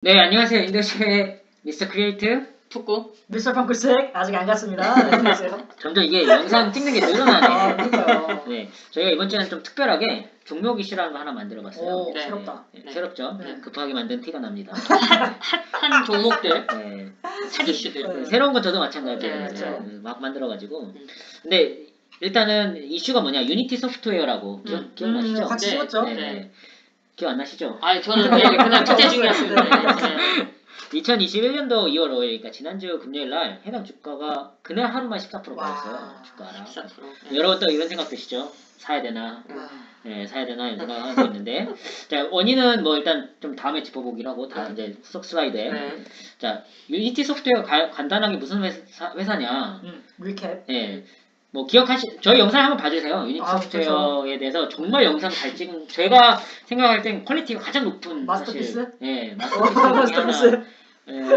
네, 안녕하세요. 인더스의 미스터 크리에이트 푸꾸? 미스터 펑크스택 아직 안 갔습니다. 네, 안녕하세요. 점점 이게 영상 찍는 게 늘어나네. 그러니까요. 네, 저희가 이번 주에는 좀 특별하게 종묘 이슈라는 거 하나 만들어봤어요. 오, 네. 새롭다. 네, 새롭죠? 네. 급하게 만든 티가 납니다. 핫한 종목들, 네, 핫 이슈들. 네. 새로운 건 저도 마찬가지예요. 네, 그렇죠. 막 만들어가지고. 근데 일단은 이슈가 뭐냐? 유니티 소프트웨어라고 기억나시죠? 같이 네, 찍었죠? 네. 기억 안 나시죠? 아, 저는 그날 투자 중이었습니다. 네. 2021년도 2월 5일, 그러니까 지난주 금요일 날 해당 주가가 그날 하루만 14% 와. 빠졌어요. 주가랑. 14%. 여러분 또 이런 생각 드시죠? 사야 되나? 음. 네, 사야 되나? 이런 생각하고 있는데. 자, 원인은 뭐 일단 좀 다음에 짚어보기로 하고, 다 이제 후속 슬라이드에. 네. 자, 유니티 소프트웨어 간단하게 무슨 회사냐? 리캡. 예. 뭐 저희 영상 한번 봐주세요. 유니티 아, 소프트웨어에 대해서 정말 영상 잘 찍은, 제가 생각할 땐 퀄리티가 가장 높은 마스터피스? 사실, 예, 마스터피스.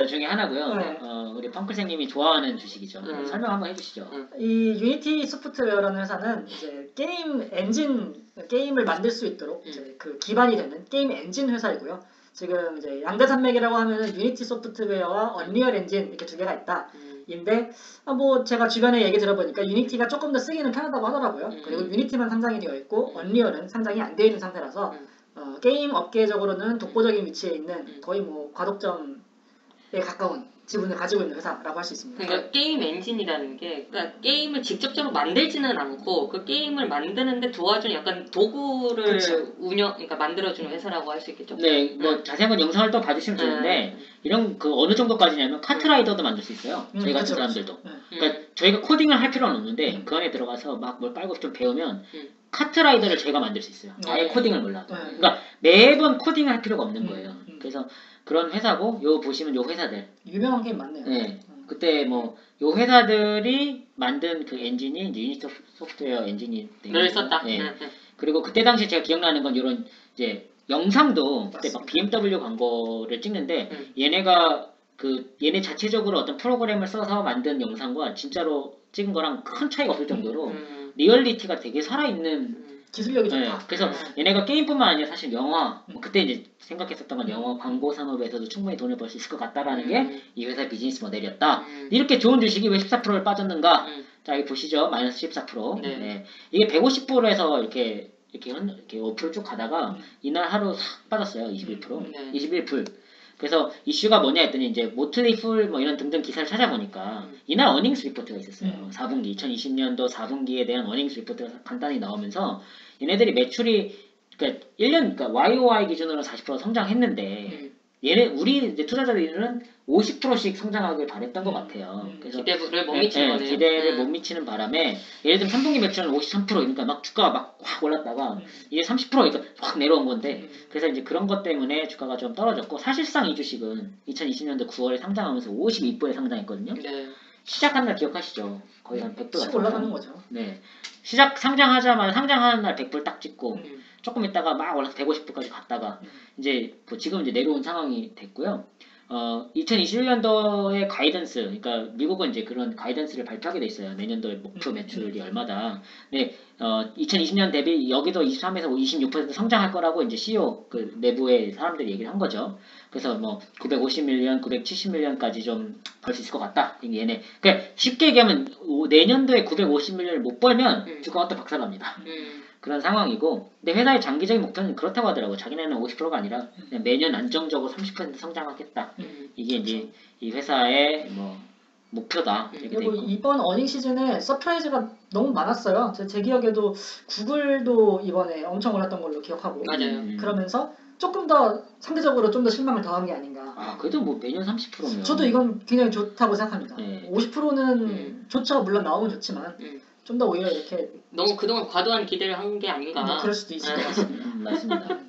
중에 하나고요. 네. 우리 펑클생님이 좋아하는 주식이죠. 설명 한번 해주시죠. 이 유니티 소프트웨어라는 회사는 이제 게임 엔진, 게임을 만들 수 있도록 이제 그 기반이 되는 게임 엔진 회사이고요. 지금 이제 양대산맥이라고 하면은 유니티 소프트웨어와 언리얼 엔진 이렇게 두 개가 있다. 인데 뭐 제가 주변에 얘기 들어보니까 유니티가 조금 더 쓰기는 편하다고 하더라고요. 그리고 유니티만 상장이 되어 있고 언리얼은 상장이 안 되어 있는 상태라서 게임 업계적으로는 독보적인 위치에 있는 거의 뭐 과독점에 가까운 지분을 가지고 있는 회사라고 할 수 있습니다. 그러니까 게임 엔진이라는 게, 그러니까 게임을 직접적으로 만들지는 않고 그 게임을 만드는데 도와주는 약간 도구를 그쵸. 그러니까 만들어주는 회사라고 할 수 있겠죠. 네, 뭐 자세한 건 영상을 또 봐주시면 좋은데 이런 그 어느 정도까지냐면 카트라이더도 만들 수 있어요. 저희 같은 그쵸, 사람들도. 그쵸. 그러니까 저희가 코딩을 할 필요는 없는데 그 안에 들어가서 막 뭘 빨고 좀 배우면 카트라이더를 저희가 만들 수 있어요. 아예 코딩을 몰라도. 네. 그러니까 매번 코딩을 할 필요가 없는 거예요. 그래서 그런 회사고 요 보시면 요 회사들. 유명한 게임 많네요. 네. 그때 뭐 요 회사들이 만든 그 엔진이 이제 유니티 소프트웨어 엔진이 를 썼다. 네. 그리고 그때 당시 제가 기억나는 건 이런 이제 영상도 그때 막 BMW 광고를 찍는데 얘네가 얘네 자체적으로 어떤 프로그램을 써서 만든 영상과 진짜로 찍은 거랑 큰 차이가 없을 정도로 리얼리티가 되게 살아있는. 기술력이 네, 좋다. 그래서 얘네가 게임뿐만 아니라 사실 영화, 뭐 그때 이제 생각했었던 건 영화 광고 산업에서도 충분히 돈을 벌 수 있을 것 같다라는 게 이 회사의 비즈니스 모델이었다. 이렇게 좋은 주식이 왜 14%를 빠졌는가? 자, 여기 보시죠. 마이너스 14%. 네. 이게 150%에서 이렇게 5%쭉 가다가 이날 하루 싹 빠졌어요. 21%. 21%. 그래서 이슈가 뭐냐 했더니 이제 모틀리 풀 뭐 이런 등등 기사를 찾아보니까 이날 어닝스 리포트가 있었어요. 4분기 2020년도 4분기에 대한 어닝스 리포트가 간단히 나오면서 얘네들이 매출이 그러니까 1년 그러니까 YOY 기준으로 40% 성장했는데 우리 이제 투자자들은 50%씩 성장하길 바랬던 것 같아요. 그래서 기대를 못 미치는 거네요. 기대를 못 미치는 바람에 예를 들면 3분기 매출은 53% 그러니까 막 주가가 막 확 올랐다가 이게 30% 그러니까 확 내려온 건데 그래서 이제 그런 것 때문에 주가가 좀 떨어졌고 사실상 이 주식은 2020년도 9월에 상장하면서 52%에 상장했거든요. 네. 시작한 날 기억하시죠? 거의 한 100불 씩 올라가는 거죠. 네. 상장하자마자 상장하는 날 100불 딱 찍고 조금 있다가 막 올라서 150불까지 갔다가 이제 뭐 지금 이제 내려온 상황이 됐고요. 2021년도의 가이던스, 그러니까 미국은 이제 그런 가이던스를 발표하게 돼 있어요. 내년도의 목표 매출이 얼마다. 네, 2020년 대비 여기도 23에서 26% 성장할 거라고 이제 CEO 그 내부의 사람들이 얘기를 한 거죠. 그래서 뭐 950밀리언, 970밀리언까지 좀 벌 수 있을 것 같다. 얘네. 그러니까 쉽게 얘기하면 내년도에 950밀리언을 못 벌면 주가가 또 박살납니다. 그런 상황이고, 근데 회사의 장기적인 목표는 그렇다고 하더라고. 자기네는 50%가 아니라 그냥 매년 안정적으로 30% 성장하겠다. 이게 이제 이 회사의 뭐 목표다. 이렇게 돼 그리고 있고. 이번 어닝 시즌에 서프라이즈가 너무 많았어요. 제 기억에도 구글도 이번에 엄청 올랐던 걸로 기억하고. 맞아요. 그러면서 조금 더 상대적으로 좀 더 실망을 더한 게 아닌가. 아, 그래도 뭐 매년 30%면. 저도 이건 굉장히 좋다고 생각합니다. 네. 50%는 좋죠. 물론 나오면 좋지만 좀 더 오히려 이렇게 너무 그동안 과도한 기대를 한 게 아닌가. 뭐 그럴 수도 있을 것 같습니다. 맞습니다.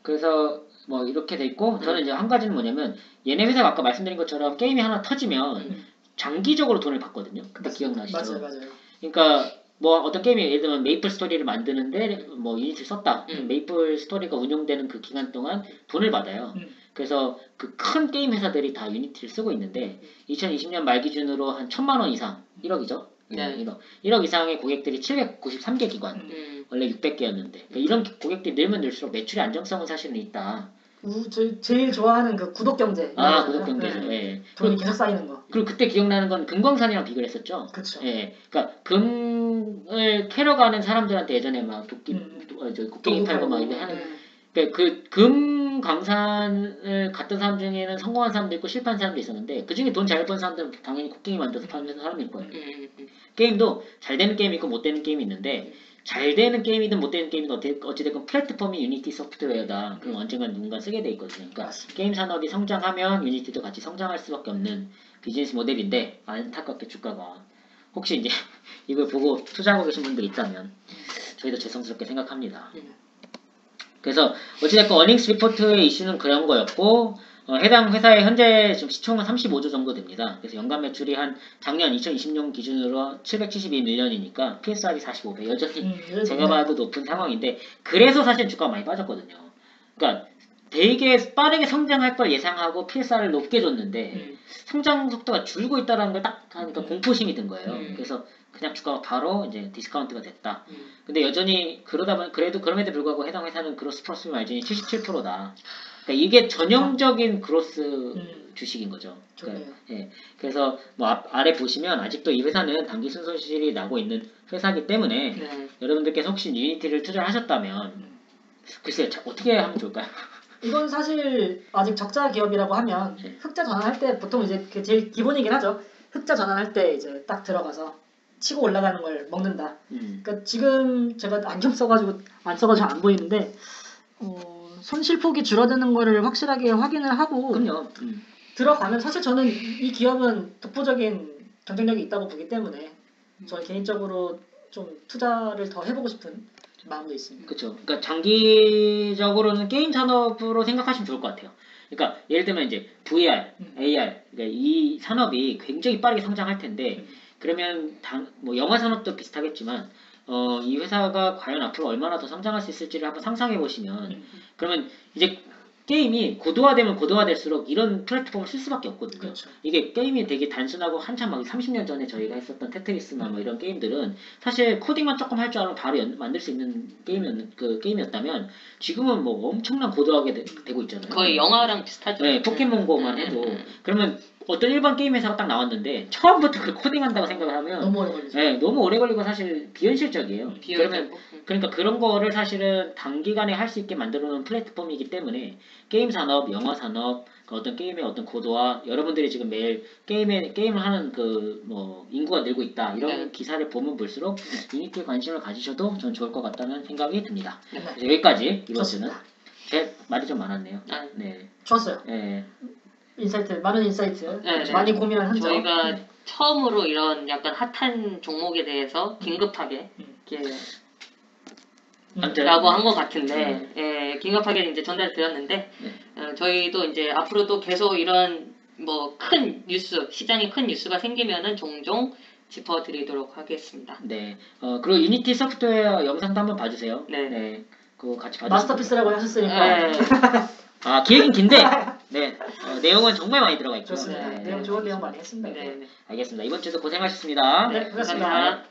그래서 뭐 이렇게 돼 있고 저는 이제 한 가지는 뭐냐면 얘네 회사가 아까 말씀드린 것처럼 게임이 하나 터지면 장기적으로 돈을 받거든요. 그때 기억나시죠? 맞아요. 그러니까 뭐 어떤 게임이 예를 들면 메이플 스토리를 만드는데 뭐 유닛을 썼다. 메이플 스토리가 운영되는 그 기간 동안 돈을 받아요. 그래서 그 큰 게임 회사들이 다 유니티를 쓰고 있는데 2020년 말 기준으로 한 1,000만 원 이상 1억이죠. 네. 1억 이상의 고객들이 793개 기관 원래 600개였는데 그러니까 이런 고객들이 늘면 늘수록 매출의 안정성은 사실은 있다. 제일 좋아하는 그 구독 경제. 아, 구독 경제죠. 네. 예. 돈이 계속 쌓이는 거. 그리고 그때 기억나는 건 금광산이랑 비교를 했었죠. 그렇죠. 예. 그러니까 금을 캐러 가는 사람들한테 예전에 막 곡괭이 팔고 막 이렇게 하는. 그러니까 그 금 광산을 갔던 사람 중에는 성공한 사람도 있고 실패한 사람도 있었는데 그 중에 돈 잘 번 사람들은 당연히 곡괭이 만들어서 파는 사람일 거예요. 게임도 잘 되는 게임이 있고 못 되는 게임이 있는데 잘 되는 게임이든 못 되는 게임이든 어찌됐건 플랫폼이 유니티 소프트웨어다. 그럼 언젠간 누군가 쓰게 돼 있거든요. 그러니까 맞습니다. 게임 산업이 성장하면 유니티도 같이 성장할 수밖에 없는 비즈니스 모델인데 안타깝게 주가가 혹시 이제 이걸 보고 투자하고 계신 분들이 있다면 저희도 죄송스럽게 생각합니다. 그래서 어찌됐건 어닝스 리포트의 이슈는 그런 거였고 해당 회사의 현재 지금 시총은 35조 정도 됩니다. 그래서 연간 매출이 한 작년 2020년 기준으로 772밀리언이니까 PSR이 45배 여전히 제가 봐도 높은 상황인데 그래서 사실 주가가 많이 빠졌거든요. 그러니까 되게 빠르게 성장할 걸 예상하고 PSR을 높게 줬는데 성장 속도가 줄고 있다는 걸 딱 하니까 공포심이 든 거예요. 그래서 그냥 주가가 바로 이제 디스카운트가 됐다. 근데 여전히 그러다 보면 그래도 그럼에도 불구하고 해당 회사는 그로스 프로스 마진이 77%다. 그러니까 이게 전형적인 그로스 주식인 거죠. 그러니까, 예. 그래서 뭐 아래 보시면 아직도 이 회사는 단기 순손실이 나고 있는 회사이기 때문에 여러분들께서 혹시 유니티를 투자를 하셨다면 글쎄요, 어떻게 하면 좋을까요? 이건 사실 아직 적자 기업이라고 하면 흑자 전환할 때 보통 이제 그 제일 기본이긴 하죠. 흑자 전환할 때 이제 딱 들어가서 치고 올라가는 걸 먹는다. 그러니까 지금 제가 안경 써가지고 안 보이는데 손실폭이 줄어드는 거를 확실하게 확인을 하고 그럼요. 들어가면 사실 저는 이 기업은 독보적인 경쟁력이 있다고 보기 때문에 저는 개인적으로 좀 투자를 더 해보고 싶은 마음도 있습니다. 그렇죠. 그러니까 장기적으로는 게임 산업으로 생각하시면 좋을 것 같아요. 그러니까 예를 들면 이제 VR, AR, 그러니까 이 산업이 굉장히 빠르게 성장할 텐데 그러면 뭐 영화 산업도 비슷하겠지만 이 회사가 과연 앞으로 얼마나 더 성장할 수 있을지를 한번 상상해 보시면 그러면 이제 게임이 고도화되면 고도화될수록 이런 플랫폼을 쓸 수밖에 없거든요. 그렇죠. 이게 게임이 되게 단순하고 한참 막 30년 전에 저희가 했었던 테트리스나 뭐 이런 게임들은 사실 코딩만 조금 할 줄 알면 바로 만들 수 있는 게임이었다면 지금은 뭐 엄청난 고도화가 되고 있잖아요. 거의 영화랑 비슷하죠. 네, 포켓몬고만 해도 그러면 어떤 일반 게임 회사가 딱 나왔는데 처음부터 그 코딩한다고 생각을 하면 너무 오래 걸리죠. 네, 너무 오래 걸리고 사실 비현실적이에요. 그러니까 그런 거를 사실은 단기간에 할 수 있게 만들어 놓은 플랫폼이기 때문에 게임 산업, 영화 산업, 어떤 게임의 어떤 고도화, 여러분들이 지금 매일 게임을 하는 그 뭐 인구가 늘고 있다 이런 기사를 보면 볼수록 유니티에 관심을 가지셔도 전 좋을 것 같다는 생각이 듭니다. 그래서 여기까지 이번 주는 제 말이 좀 많았네요. 네, 좋았어요. 네. 많은 인사이트 많이 고민을 한 점. 저희가 처음으로 이런 약간 핫한 종목에 대해서 긴급하게 이렇게 라고 한 것 같은데 긴급하게 이제 전달드렸는데 저희도 이제 앞으로도 계속 이런 뭐 큰 뉴스, 시장에 큰 뉴스가 생기면은 종종 짚어드리도록 하겠습니다. 네. 그리고 유니티 소프트웨어 영상도 한번 봐주세요. 네. 그거 같이 봐주세요. 마스터피스라고 하셨으니까. 아, 기획은 긴데, 네. 내용은 정말 많이 들어가 있죠. 좋습니다. 네. 내용 좋은 내용 많이 했습니다. 네. 알겠습니다. 이번 주도 고생하셨습니다. 네, 고맙습니다.